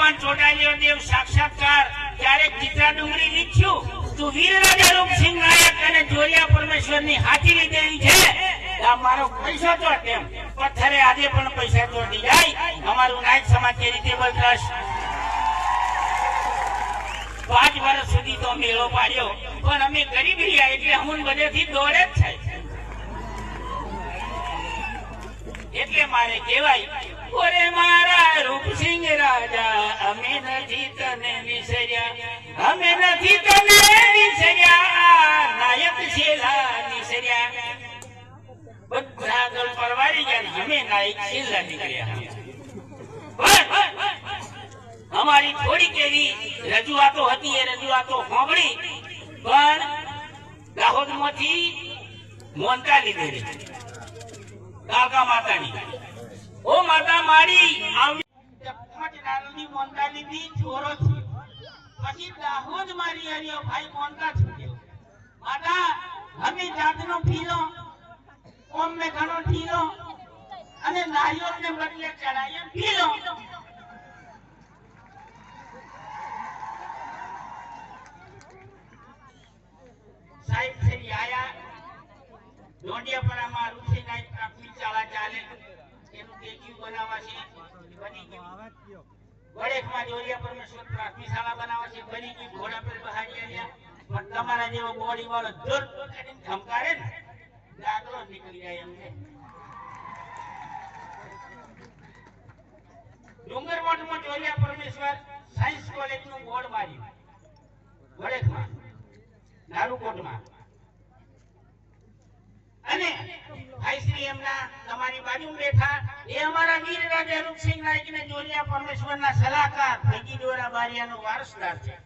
હનુમાન ચોટાલીઓ દેવ સાક્ષાત્કાર ક્યારેક ચિત્રા ડુંગરી લીખ્યું તું વીરરાજા રૂપસિંહ નાયક અને જોરિયા પરમેશ્વરની હાજરી દેવી છે આ મારો પૈસો ચોટ એમ પથ્થરે આજે પણ પૈસા ચોટી જાય અમારું નાયક સમાજ ચેરિટેબલ ટ્રસ્ટ 5 વર્ષ સુધી તો મેળો પાડ્યો પણ અમે ગરીબ રહ્યા એટલે અમુન બધેથી દોડે જ થાય એટલે મારે કહેવાય ઓરે મારા રૂપસિંહ રાજા અમે નથી તને વિસર્યા અમે નથી તને વિસર્યા નાયક છેલ્લા વિસર્યા બધા આગળ પરવારી ગયા અમે નાયક છેલ્લા નીકળ્યા અમારી થોડીક એવી રજૂઆતો હતી એ રજૂઆતો સાંભળી પણ દાહોદ માંથી મોનતા લીધેલી કાકા માતાની ઓ માતા મારી આવી મોનતા લીધી છોરો છે પછી દાહોદ મારી હરિયો ભાઈ મોનતા છૂટ્યો માતા અમે જાતનો ફીલો ઓમ મે ઘણો ઠીલો અને નારિયેળ ને બદલે ચડાય ફીલો સાહેબ શ્રી આયા ડોંડિયાપરામાં રૂસી નાઈટ પ્રાથમિક શાળા ચાલે એનું ટેક્યુ બનાવવા છે બની ગયું વડેખમાં જોરિયા પરમેશ્વર પ્રાથમિક શાળા બનાવવા છે બની ગયું ઘોડા પર બહારી આવ્યા પણ તમારા જેવો બોડી વાળો જોર કરીને ધમકારે ને દાખલો નીકળી જાય એમ છે ડુંગરવટમાં જોરિયા પરમેશ્વર સાયન્સ કોલેજનું બોર્ડ માર્યું વડેખમાં નારુકોટમાં અને ભાઈશ્રી એમના તમારી બાજુમાં બેઠા એ અમારા વીર રાજા રૂપસિંહ નાયક ને જોરિયા પરમેશ્વરના સલાહકાર ભેગી દોરા બારિયાનો વારસદાર છે